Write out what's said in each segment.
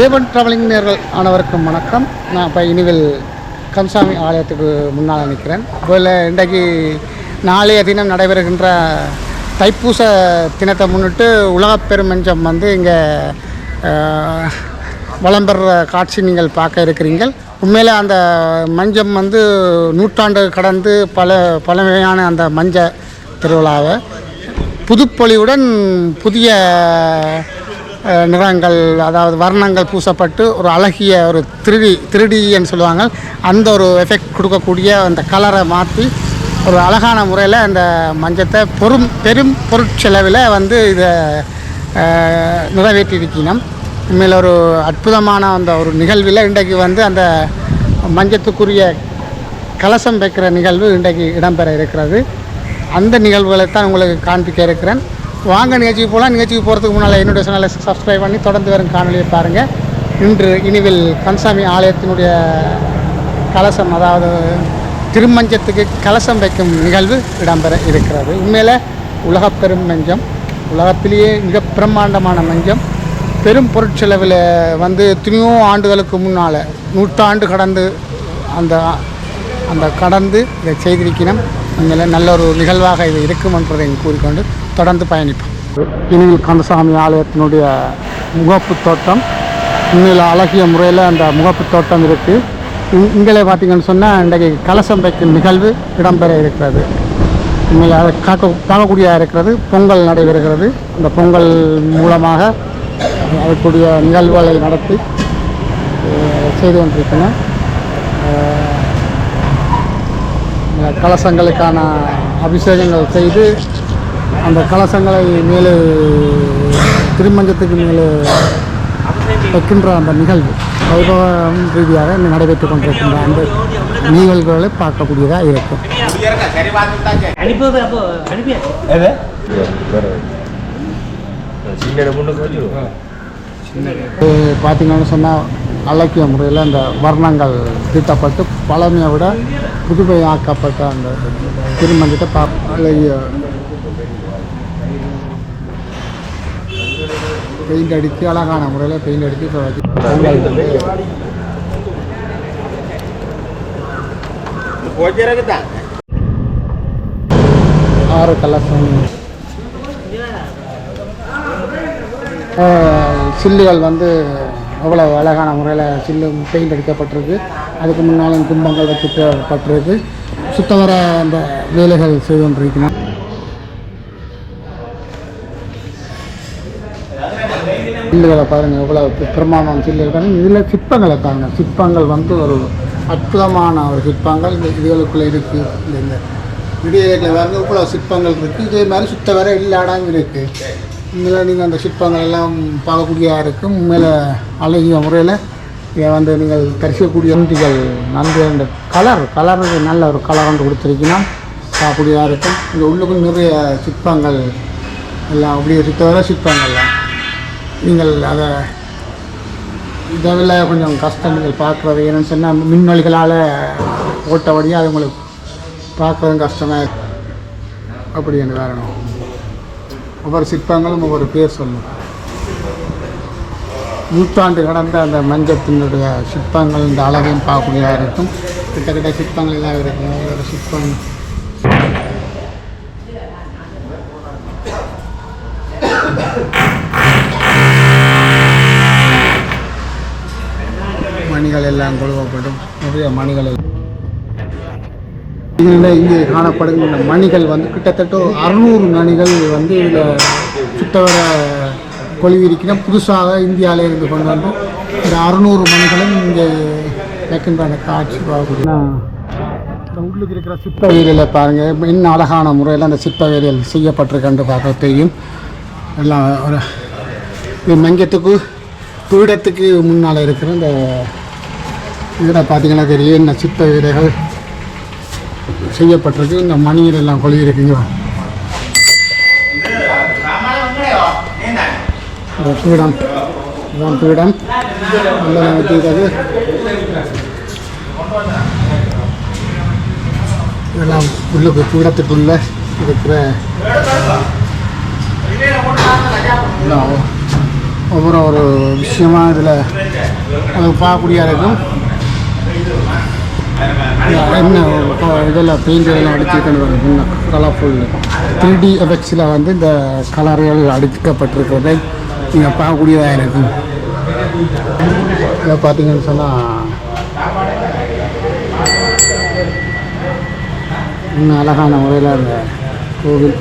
A1 travelling நேர்கள் அனைவருக்கும் வணக்கம். நான் இப்போ இனிவில் கந்தசாமி ஆலயத்துக்கு முன்னால் நிற்கிறேன். போல் இன்றைக்கு நாளைய தினம் நடைபெறுகின்ற தைப்பூச தினத்தை முன்னிட்டு உலகப் பெருமஞ்சம் வந்து இங்கே வளம்பெற காட்சி நீங்கள் பார்க்க இருக்கிறீர்கள். உண்மையில் அந்த மஞ்சம் வந்து நூற்றாண்டு கடந்து பழமையான அந்த மஞ்ச திருவிழாவை புதுப்பொலிவுடன் புதிய நிறங்கள், அதாவது வர்ணங்கள் பூசப்பட்டு ஒரு அழகிய ஒரு த்ரீடின்னு சொல்லுவாங்க, அந்த ஒரு எஃபெக்ட் கொடுக்கக்கூடிய அந்த கலரை மாற்றி ஒரு அழகான முறையில் அந்த மஞ்சத்தை பெரும் பொருட்செலவில் வந்து இதை நிறைவேற்றியிருக்கணும். உண்மையில் ஒரு அற்புதமான அந்த ஒரு நிகழ்வில் இன்றைக்கு வந்து அந்த மஞ்சத்துக்குரிய கலசம் வைக்கிற நிகழ்வு இன்றைக்கு இடம்பெற இருக்கிறது. அந்த நிகழ்வுகளை தான் உங்களுக்கு காண்பிக்க இருக்கிறேன். வாங்க நிகழ்ச்சிக்கு போகலாம். நிகழ்ச்சிக்கு போகிறதுக்கு முன்னால் என்னுடைய சேனலை சப்ஸ்கிரைப் பண்ணி தொடர்ந்து வரும் காணொலியை பாருங்கள். இன்று இனிவில் கந்தசாமி ஆலயத்தினுடைய கலசம், அதாவது திருமஞ்சத்துக்கு கலசம் வைக்கும் நிகழ்வு இடம்பெற இருக்கிறது. உண்மையில் உலகப் பெரும் மஞ்சம், உலகத்திலேயே மிக பிரம்மாண்டமான மஞ்சம், பெரும் பொருட்செலவில் வந்து எத்தனையோ ஆண்டுகளுக்கு முன்னால் நூற்றாண்டு கடந்து அந்த கடந்து இதை செய்திருக்கணும். உண்மையில் நல்ல ஒரு நிகழ்வாக இது இருக்கும் என்பதை கூறிக்கொண்டு தொடர்ந்து பயணிப்போம். இனிவில் கந்தசாமி ஆலயத்தினுடைய முகப்பு தோட்டம், உண்மையில் அழகிய முறையில் அந்த முகப்பு தோட்டம் இருக்குது. இங்கே பார்த்திங்கன்னு சொன்னால் இன்றைக்கு கலசம் வைக்கும் நிகழ்வு இடம்பெற இருக்கிறது. உண்மையில் அதை பார்க்கக்கூடியதாக இருக்கிறது. பொங்கல் நடைபெறுகிறது. அந்த பொங்கல் மூலமாக அதற்குரிய நிகழ்வுகளை நடத்தி செய்து கொண்டிருக்கிறேன். கலசங்களுக்கான அபிஷேகங்கள் செய்து அந்த கலசங்களை மேலே திருமஞ்சத்துக்கு மேலே வைக்கின்ற அந்த நிகழ்வு வைபவம் ரீதியாக நடைபெற்று கொண்டிருக்கின்ற அந்த நிகழ்வுகளை பார்க்கக்கூடியதாக இருக்கும். பார்த்தீங்கன்னு சொன்னால் அழகிய முறையில் அந்த வர்ணங்கள் தீட்டப்பட்டு பழமையை விட புதுமையாக்கப்பட்ட அந்த திருமஞ்சத்தை அழகிய பெயிண்ட் அடித்து அழகான முறையில் பெயிண்ட் அடித்து ஆறு கலசம் சில்லுகள் வந்து அவ்வளோ அழகான முறையில் சில்லு பெயிண்ட் அடிக்கப்பட்டிருக்கு. அதுக்கு முன்னாலும் கும்பங்கள் வைக்கப்பட்டிருக்கு. சுத்தவர அந்த வேலைகள் செய்து கொண்டிருக்கணும். சில்லுகளை பாருங்கள், எவ்வளோ பிரமாணமான சில்லு இருக்காங்க. இதில் சிற்பங்களை பாருங்கள். சிற்பங்கள் வந்து ஒரு அற்புதமான ஒரு சிற்பங்கள் இதுகளுக்குள்ளே இருக்குது. இந்த இடையில பாருங்கள் இவ்வளோ சிற்பங்கள் இருக்குது. இதே மாதிரி சுத்தவர இல்லாடாமல் இருக்குது. உண்மையில் நீங்கள் அந்த சிற்பங்கள் எல்லாம் பார்க்கக்கூடியதாக இருக்கும். உண்மையில் அழகிய முறையில் இதை வந்து நீங்கள் தரிசிக்கக்கூடிய நன்றிகள் அந்த கலருக்கு நல்ல ஒரு கலர் வந்து கொடுத்துருக்கீங்கன்னா பார்க்கக்கூடியதாக இருக்கும். இங்கே உள்ளுக்கும் நிறைய சிற்பங்கள் எல்லாம் அப்படியே சுத்தவர சிற்பங்கள்லாம் நீங்கள் அதை இதில் கொஞ்சம் கஷ்டம் நீங்கள் பார்க்குறது. ஏன்னு சொன்னால் மின்னொலிகளால் ஓட்டபடியாக அது உங்களுக்கு பார்க்குறதும் கஷ்டமாக அப்படி என்று வேறணும். ஒவ்வொரு சிற்பங்களும் ஒவ்வொரு பேர் சொல்லும். நூற்றாண்டு கடந்த அந்த மஞ்சத்தினுடைய சிற்பங்கள் இந்த அழகையும் பார்க்கக்கூடியதாக இருக்கும். கிட்டத்தட்ட சிற்பங்கள் எல்லாம் இருக்கும். ஒவ்வொரு சிற்பம் மணிகள் எல்லாம் கொழுவப்படும். நிறைய மணிகள் இங்கே காணப்படுகின்ற மணிகள் வந்து கிட்டத்தட்ட 600 மணிகள் வந்து இதில் சுத்தவர கொழுவிருக்கிறோம். புதுசாக இந்தியாவில் இருந்து கொண்டு வந்து இந்த 600 மணிகளும் இங்கே வைக்கின்ற அந்த காட்சி பார்க்கக்கூடிய இந்த உள்ளுக்கு இருக்கிற சிற்ப வேலையில் பாருங்கள், இன்னும் அழகான முறையில் அந்த சிற்ப வேலையில் செய்யப்பட்டிருக்கன்று பார்க்க தெரியும். எல்லாம் ஒரு மஞ்சத்துக்கு பீடத்துக்கு முன்னால் இருக்கிற இந்த இதில் பார்த்தீங்கன்னா தெரியும் இந்த சிற்ப வேலைகள் செய்யப்பட்டிருக்கு. இந்த மணிகள் எல்லாம் கொழுவி இருக்குங்க. பீடம் இதுதான் பீடம். எல்லாம் வச்சுக்கிறது. இதெல்லாம் உள்ளுக்கு பீடத்துக்குள்ளே இருக்கிற ஒவ்வொரு ஒரு விஷயமாக இதில் அது பார்க்கக்கூடியா இருக்கும். என்ன இதெல்லாம் பெயிண்ட் இதெல்லாம் அடிச்சுக்கணும், கலர்ஃபுல் 3D எஃபெக்ட்ஸில் வந்து இந்த கலர்கள் அடிக்கப்பட்டிருக்கிறதை நீங்கள் பார்க்கக்கூடியதாக இருக்கும். இதை பார்த்தீங்கன்னு சொன்னால் இன்னும் அழகான முறையில் அந்த கோவில்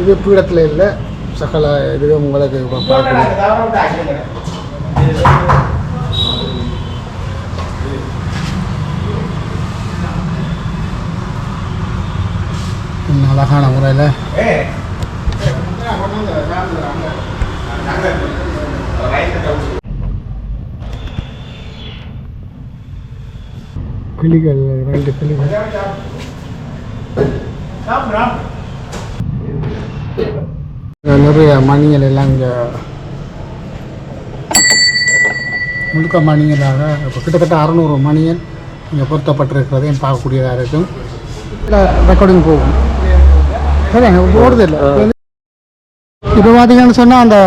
இது பீடத்தில் இல்லை, சகல இதுவே உங்களுக்கு பார்க்கணும். அழகான முறையில் கிளிகள், 2 கிளிகள். நிறைய மணிகள் எல்லாம் இங்கே முழுக்க மணிகளாக இப்போ கிட்டத்தட்ட 600 மணிகள் இங்கே பொருத்தப்பட்டிருக்கிறதையும் பார்க்கக்கூடியதாக இருக்கும். ரெக்கார்டிங் போகும். சரி, போடுறது இல்லை. இப்போ பார்த்தீங்கன்னு சொன்னால் அந்த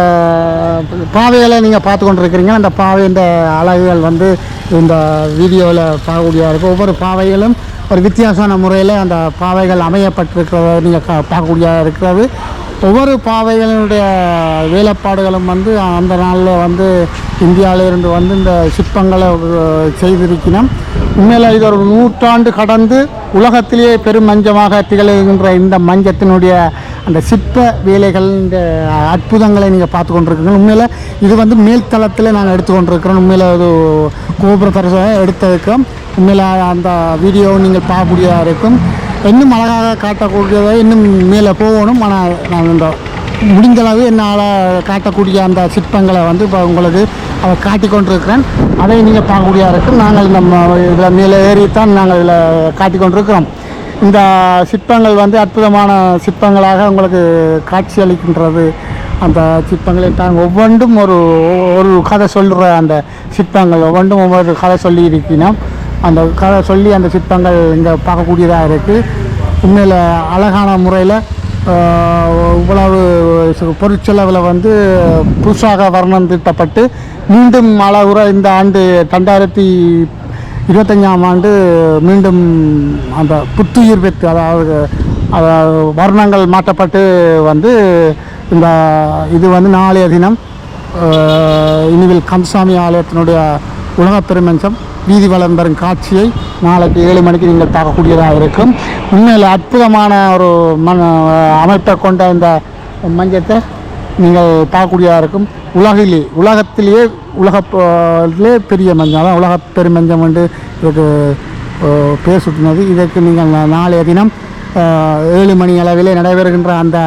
பாவைகளை நீங்கள் பார்த்து கொண்டு இருக்கிறீங்க. அந்த பாவை இந்த அழகுகள் வந்து இந்த வீடியோவில் பார்க்கக்கூடியதாக இருக்கும். ஒவ்வொரு பாவைகளும் ஒரு வித்தியாசமான முறையில் அந்த பாவைகள் அமையப்பட்டிருக்கிறத நீங்கள் பார்க்கக்கூடியதாக இருக்கிறது. ஒவ்வொரு பாவைகளினுடைய வேலைப்பாடுகளும் வந்து அந்த நாளில் வந்து இந்தியாவிலிருந்து வந்து இந்த சிற்பங்களை செய்திருக்கணும். உண்மையில் இது ஒரு 100 ஆண்டு கடந்து உலகத்திலேயே பெரும் மஞ்சமாக திகழ்கின்ற இந்த மஞ்சத்தினுடைய அந்த சிற்ப வேலைகள், இந்த அற்புதங்களை நீங்கள் பார்த்து கொண்டிருக்கீங்க. உண்மையில் இது வந்து மேல்தளத்தில் நாங்கள் எடுத்துக்கொண்டிருக்கிறோம். உண்மையில் ஒரு கோபுர தரிசனம் எடுத்திருக்கோம். உண்மையில் அந்த வீடியோவை நீங்கள் பார்க்கக்கூடியதாக இருக்கும். இன்னும் அழகாக காட்டக்கூடியதை இன்னும் மேலே போகணும். ஆனால் நான் இந்த முடிந்தளவு என்னால் காட்டக்கூடிய அந்த சிற்பங்களை வந்து இப்போ உங்களுக்கு அதை காட்டி கொண்டிருக்கிறேன். அதை நீங்கள் பார்க்கக்கூடியதாக இருக்கும். நாங்கள் நம்ம இதில் மேலே ஏறித்தான் நாங்கள் இதில் காட்டி கொண்டிருக்கிறோம். இந்த சிற்பங்கள் வந்து அற்புதமான சிற்பங்களாக உங்களுக்கு காட்சி அளிக்கின்றது. அந்த சிற்பங்களை தான் ஒவ்வொன்றும் ஒரு கதை சொல்கிற அந்த சிற்பங்கள் ஒவ்வொன்றும் ஒவ்வொரு கதை சொல்லி இருக்கணும். அந்த கதை சொல்லி அந்த சிற்பங்கள் இங்கே பார்க்கக்கூடியதாக இருக்குது. உண்மையில் அழகான முறையில் இவ்வளவு பொருட்செலவில் வந்து புதுசாக வர்ணம் தீட்டப்பட்டு மீண்டும் அழகுற இந்த ஆண்டு 2025ஆம் ஆண்டு மீண்டும் அந்த புத்துயிர் பெற்று, அதாவது வர்ணங்கள் மாற்றப்பட்டு வந்து இந்த இது வந்து நாளைய தினம் இனிவில் கந்தசாமி ஆலயத்தினுடைய உலகப் பெருமஞ்சம் வீதி வலம் பெறும் காட்சியை நாளைக்கு 7 மணிக்கு நீங்கள் பார்க்கக்கூடியதாக இருக்கும். உண்மையில் அற்புதமான ஒரு அமைப்பை கொண்ட இந்த மஞ்சத்தை நீங்கள் பார்க்கக்கூடியதாக இருக்கும். உலகத்திலே பெரிய மஞ்சள், அதான் உலக பெருமஞ்சம் என்று இதுக்கு பேர் சுட்டினது. இதற்கு நீங்கள் நாளைய தினம் 7 மணி அளவிலே நடைபெறுகின்ற அந்த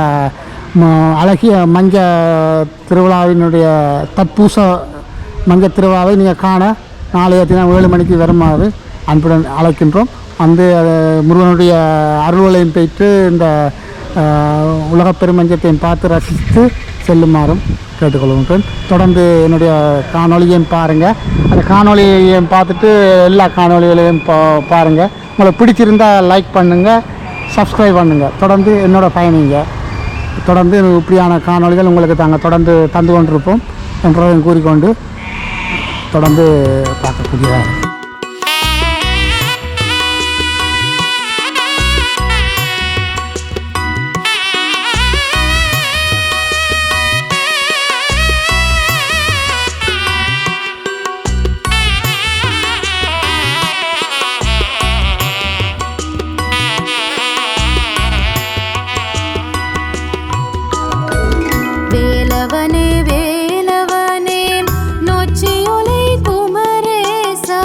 அழகிய மஞ்ச திருவிழாவினுடைய தற்பூச மஞ்ச திருவிழாவை நீங்கள் காண நாளைய தினம் 7 மணிக்கு வருமாறு அன்புடன் அழைக்கின்றோம். வந்து முருகனுடைய அருள்களையும் பெற்று இந்த உலகப் பெருமஞ்சத்தையும் பார்த்து ரசித்து செல்லுமாறும் கேட்டுக்கொள்கின்றேன். தொடர்ந்து என்னுடைய காணொலியையும் பாருங்கள். அந்த காணொலியையும் பார்த்துட்டு எல்லா காணொலிகளையும் பாருங்கள். உங்களுக்கு பிடிச்சிருந்தால் லைக் பண்ணுங்கள், சப்ஸ்கிரைப் பண்ணுங்கள். தொடர்ந்து என்னோடய பயணிங்க. தொடர்ந்து இப்படியான காணொலிகள் உங்களுக்கு தாங்க தொடர்ந்து தந்து கொண்டிருப்போம் என்றதையும் கூறிக்கொண்டு தொடர்ந்து பார்க்கக்கூடியதாக. வேலவனே வேலவனே நொச்சியொலை குமரேசா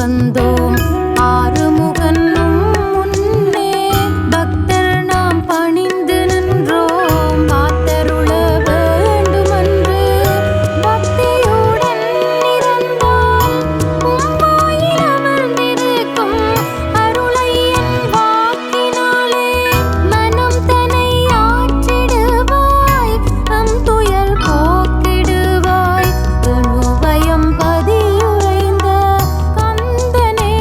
வந்தோம் ஆறுமுகன் முன்னே பக்தர் நாம் பணிந்து நின்றோம் காத்தருள வேண்டுமென்று பக்தியுடன் இருந்தால் உம்பாயில் அமர்ந்திருக்கும் அருளை என் வாக்கினாலே மனம் தனை ஆற்றிடுவாய் நம் துயர் போக்கிடுவாய் பயம் பதியுறைந்த கந்தனே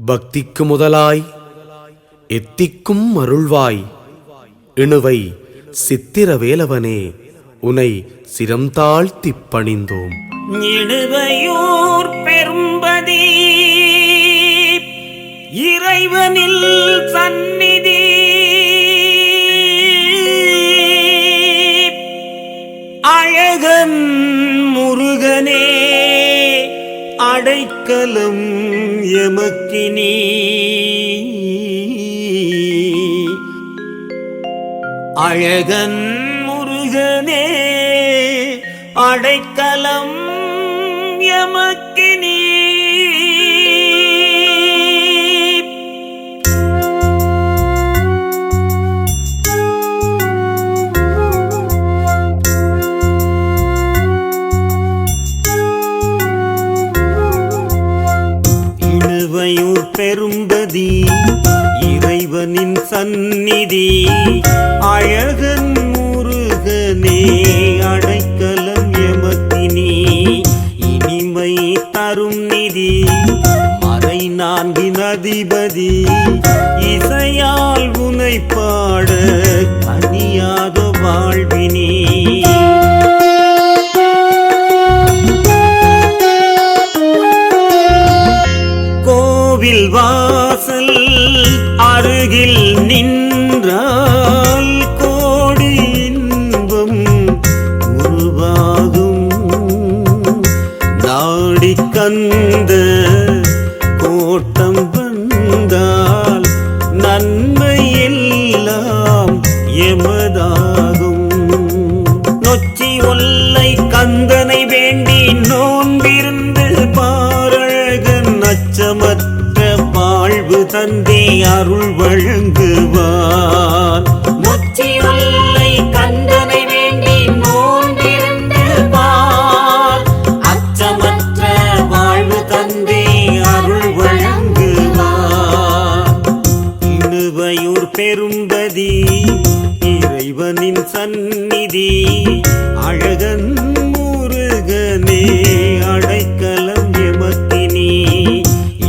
பக்திக்கு முதலாய் எத்திக்கும் அருள்வாய் இணுவை சித்திரவேலவனே உனை சிரம் தாழ்த்திப் பணிந்தோம். இடுவையூர் பெரும்பதி இறைவனில் சந்நிதி அழகன் முருகனே அடைக்கலம் எமக்கினி அழகன் முருகனே அடைக்கலம் எமக்கினி இணுவையூர் பெரும்பதி இறைவனின் சந்நிதி அழகன் முருகனே அடைக்கலம் எமக்கினி இனிமை தரும் நிதி மறை நான்கின் அதிபதி இசையால் உனை பாட கனியாத வாழ்வினி கோவில் வாசல் அருகில் நின்றால் கோடி இன்பம் உருவாகும் நாடி கந்த கோட்டம் வந்தால் நன்மை எல்லாம் எமதாகும் நொச்சி ஒல்லை கந்தனை வேண்டி நோன்பிருந்து பாரழகன் அச்சமற்ற வாழ்வு தந்தே அருள் வழங்குவார். நொச்சி ஒல்லை கந்தனை வேண்டி நோன்பிருந்து பார் அச்சமற்ற வாழ்வு தந்தே அருள் வழங்குவார். இணுவையூர் பெரும்பதி இறைவனின் சந்நிதி அழகன் முருகனே அடைக்கலம் எமக்கினி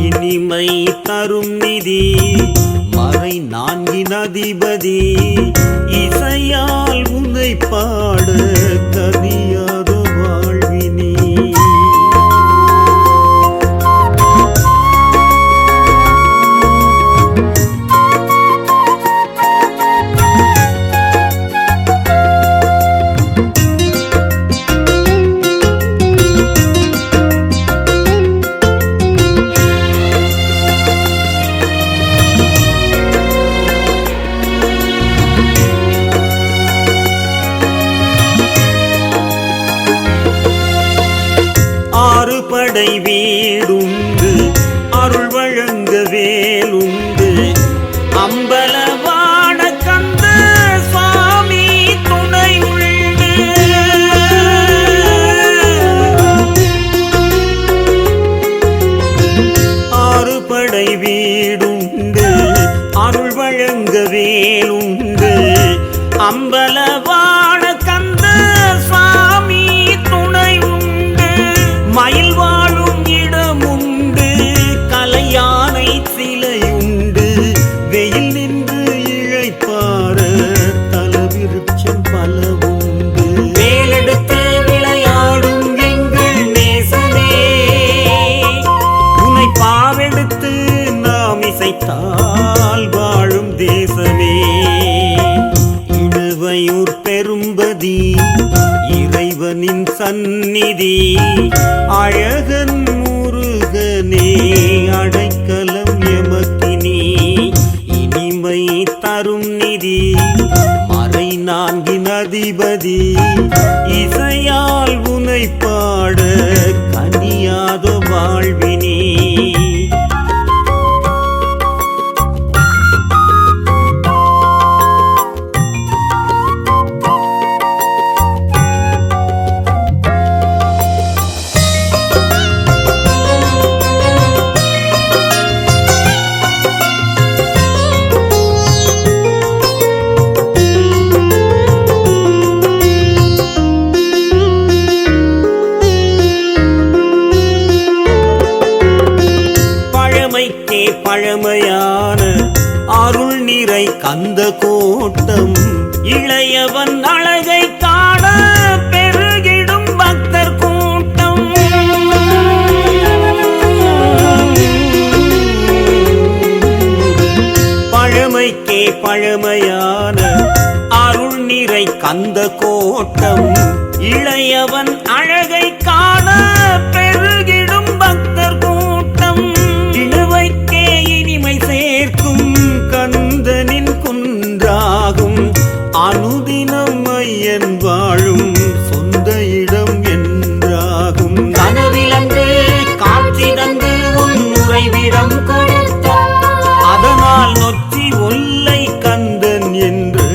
இனிமை தரும் நிதி மறை நான்கின் அதிபதி இசையால் உன்னை பாட கனியாத வாழ்வினி படை வீடுண்டு அருள் வழங்க வேலுண்டு அம்பலவாட கந்த சுவாமி துணை உண்டு ஆறு படை வீடுண்டு அருள் வழங்க வேலுண்டு அம்பலவாட கந்த சுவாமி துணை உண்டு மயில் வாழும் இடமுண்டு கலையானை சிலையுண்டு வெயில் நின்று இழைப்பார தலவிருட்சம் பல உண்டு வேலெடுத்து விளையாடும் எங்கள் நேசனே உன்னை பாவெடுத்து நாம் இசைத்தால் வாழும் தேசமே. இணுவையூர் பெரும்பதி இறைவனின் சந்நிதி அழகன் முருகனே அடைக்கலம் எமக்கினி இனிமை தரும் நிதி மறை நான்கின் அதிபதி இசையால் உனை பாட கனியாத வாழ்வினி நிறை கந்த கோட்டம் இளையவன் அழகை காண பெருகிடும் பக்தர் கூட்டம். பழமைக்கே பழமையான அருள் நிறை கந்த கோட்டம் இளையவன் அழகை காண பெருகிடும் பக்தர் கூட்டம். இழுவைக்கே இனிமை சேர்க்கும் கந்தனின் குன்றாகும் அனுதினம் ஐயன் வாழும் சொந்த இடம் என்றாகும். கனவிலங்கு காட்சி தந்து உன் உறைவிடம் கொடுத்தார். அதனால் நொச்சி ஒல்லை கந்தன் என்று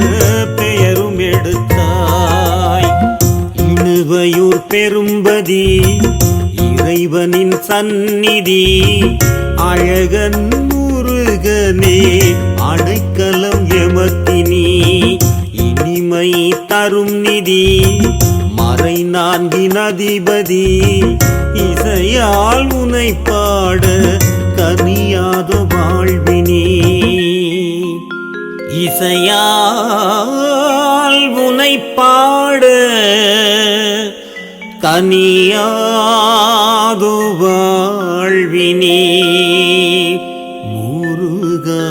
பெயரும் எடுத்தாய். இணுவையூர் பெரும்பதி இறைவனின் சந்நிதி அழகன் முருகனே அடைக்கலம் எமக்கினி. இனிமை தரும் நிதி மறை நான்கின் அதிபதி இசையால் உனை பாட கனியாத வாழ்வினி. இசையால் உனை பாட கனியாத வாழ்வினி முருகா.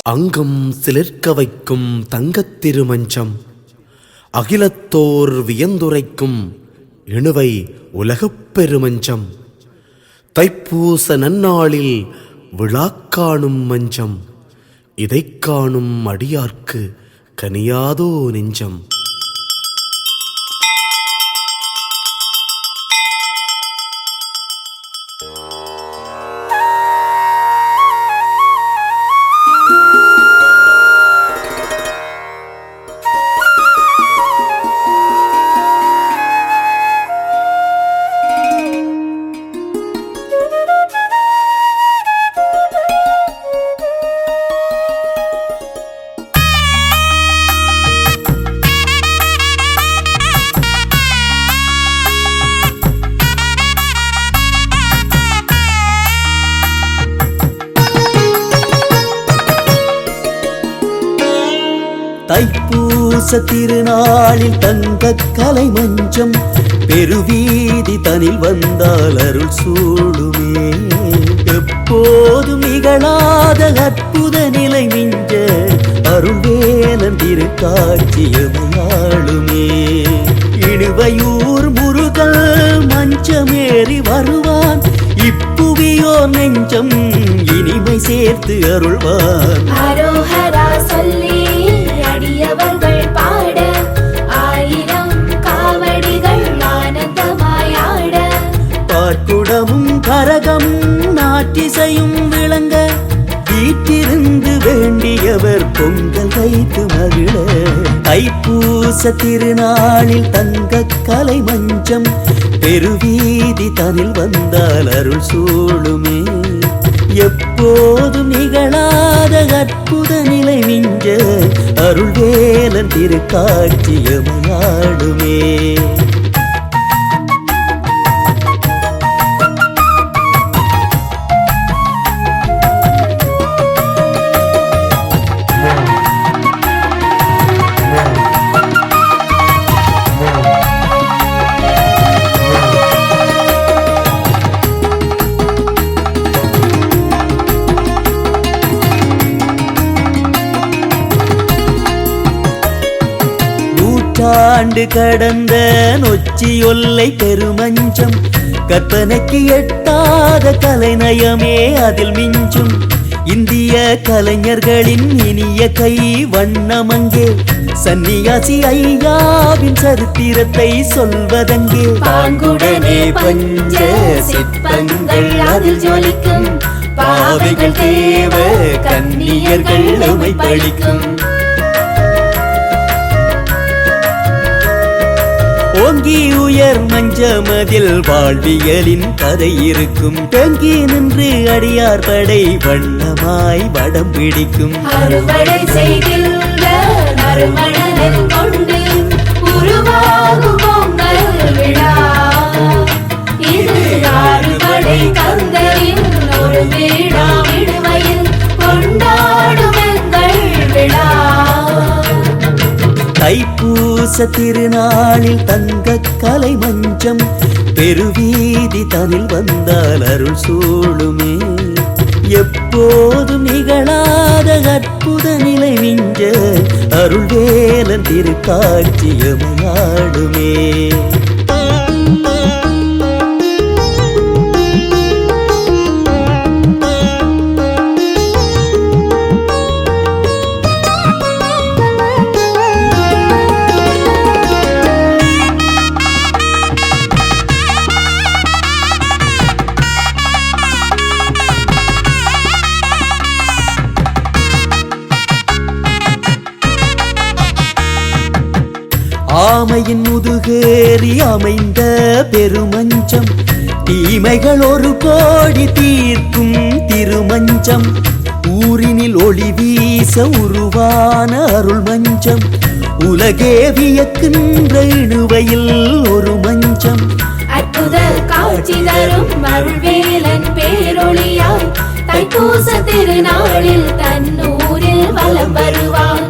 அங்கம் சிலிர்க்க வைக்கும் தங்கத் திருமஞ்சம் அகிலத்தோர் வியந்துரைக்கும் இணுவை உலகப் பெருமஞ்சம். தைப்பூச நன்னாளில் விழாக்காணும் மஞ்சம் இதைக் காணும் அடியார்க்கு கனியாதோ நெஞ்சம். தைப்பூச திருநாளில் தங்கக் கலை மஞ்சம் பெருவீதி தனில் வந்தால் அருள் சூடுமே. எப்போதும் நிகழாத அற்புத நிலை மிஞ்ச அருள்வேலன் திருக்காட்சியமையாளுமே. இணுவையூர் முருகல் மஞ்சமேறி வருவான் இப்புவியோ நெஞ்சம் இனிமை சேர்த்து அருள்வான். அரோஹரா சொல்லி அடியவர்கள் பாட ஆயிரம் காவடிகள் ஆனந்தமாயாட. பாட்குடமும் கரகம் நாட்டிசையும் விளங்க வீட்டிருந்து வேண்டியவர் பொங்கல் வைத்து மகிழ. தைப்பூச திருநாளில் தங்கக் கலை மஞ்சம் பெருவீதி தனில் வந்தால் அருள் சூடுமே. எப்போதும் நிகழாத அற்புத நிலை மிஞ்ச அருள்வேலன் திருக்காட்சியமையாடுமே. ஆண்டு கடந்த நொச்சியொல்லை பெருமஞ்சம் கற்பனைக்கு எட்டாத கலைநயமே அதில் மிஞ்சும். இந்திய கலைஞர்களின் இனிய கை வண்ணமங்கே சன்னியாசி ஐயாவின் சரித்திரத்தை சொல்வதங்கே. பாங்குடனே பஞ்ச சிற்பங்கள் அதில் ஜொலிக்கும் பாவைகள் தேவ கன்னியர்கள் உமை பழிக்கும். ஓங்கி உயர் மஞ்சமதில் வாழ்வியலின் கதை இருக்கும். தேங்கி நின்று அடியார் படை வண்ணமாய் வடம் பிடிக்கும். அறுவடை செய்கின்ற நறுமணன் கொண்டு உருவாகும் பொங்கல் விழா இது அறுவடை கந்தரின் ஒரு தைப்பூச திருநாளில் தங்க கலை மஞ்சம் பெருவீதி தனில் வந்தால் அருள் சூழுமே எப்போதும் நிகழாத அற்புத நிலை மிஞ்ச அருள் வேலன் திருக்காட்சியமையாடுமே ஆமையின் முதுகேறி அமைந்த பெருமஞ்சம் தீமைகள் ஒரு கோடி தீர்க்கும் திருமஞ்சம் ஊரினில் ஒளி வீச உருவான அருள் மஞ்சம் உலகே வியக்கின்ற இணுவையில் ஒரு மஞ்சம் அற்புத காட்சி தரும் அருள்வேலன் பேரொளியாய் தைப்பூச திருநாளில் தன்னூரில் வலம் வருவான்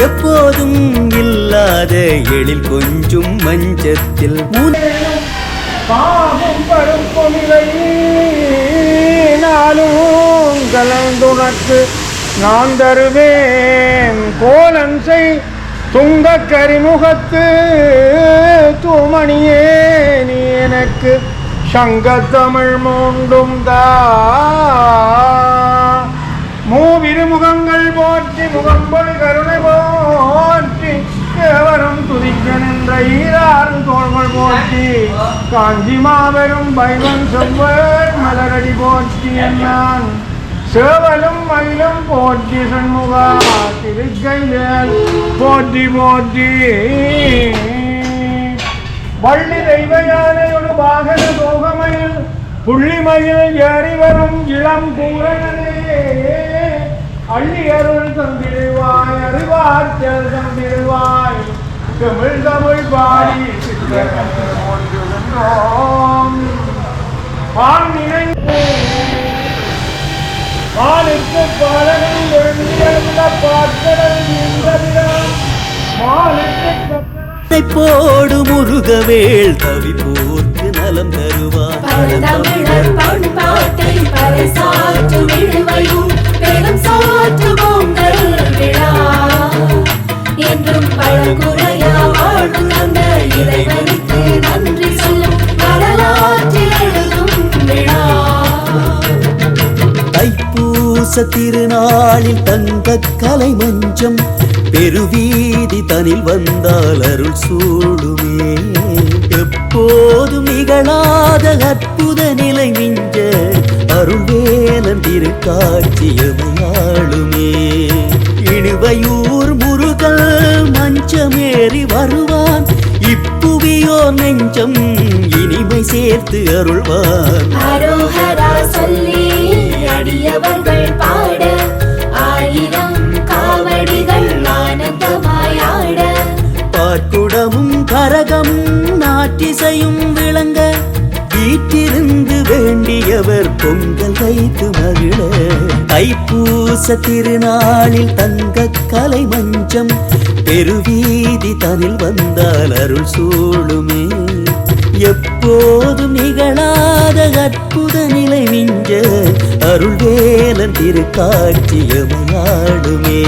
எப்போதும் இல்லாத எழில் கொஞ்சம் மஞ்சத்தில் பாவம் பரும் பொனிலை நானும் கலந்துனக்கு நான் தருவேன் கோலன்சை துங்க கரிமுகத்து தூமணியே நீ எனக்கு சங்கத்தமிழ் மூண்டும் தா மூவிருமுகங்கள் போற்றி முகம்பொழி கருணை போற்றி தேவரும் துதிக்க நின்ற ஈராறு தோள்கள் போற்றி காஞ்சி மாபெரும் பைவன் செவ்வர் மலரடி போற்றி என்னான் சேவலும் மயிலும் போற்றி சண்முகா திருக்கைவேல் போற்றி போற்றி வள்ளி தெய்வ யானையொரு வாகன தோகமயில் புள்ளிமயில் ஏறி வரும் இளம் பூரணனே அள்ளி அருள் தந்திடுவாய் அறிவாற்றல் தந்திடுவாய் தமிழ் தமிழ் பாடி மாலுக்கு பாலகன் வெள்ளியல்ல பாட்டடல் இந்திரம் மாலுக்கு போடு முருகவேள் தவிப்போர்க்கு நலம் தருவார் பழந்தமிழர் பண்பாட்டை பறைசாற்றும் இழுவையும் பெரும் சாற்றும் பொங்கல் விழா என்றும் பழங்குறையா வாழும் அந்த இறைவனுக்கு நன்றி சொல்லும் வரலாற்றில் எழுதும் விழா தைப்பூச திருநாளில் தங்க கலை மஞ்சம் பெருவீதி தனில் வந்தால் அருள் சூடுமே எப்போதும் நிகழாத அற்புத நிலை மிஞ்ச அருள் வேலன் திருக்காட்சியமையாளுமே இணுவையூர் முருகல் மஞ்சமேறி வருவான் இப்புவியோ நெஞ்சம் இனிமை சேர்த்து அருள்வான் அரோஹரா சொல்லி அடியவர்கள் பாட ஆயிரம் காவடிகள் ஆனந்தமாயாட பாட்குடமும் கரகமும் நாட்டிசையும் விளங்க வீட்டிருந்து வேண்டியவர் பொங்கல் வைத்து மகிழ தைப்பூச திருநாளில் தங்க கலை மஞ்சம் பெருவீதி தனில் வந்தால் அருள் சூழுமே எப்போதும் நிகழாத அற்புத நிலை மிஞ்ச அருள் வேலன் திருக்காட்சியமையாடுமே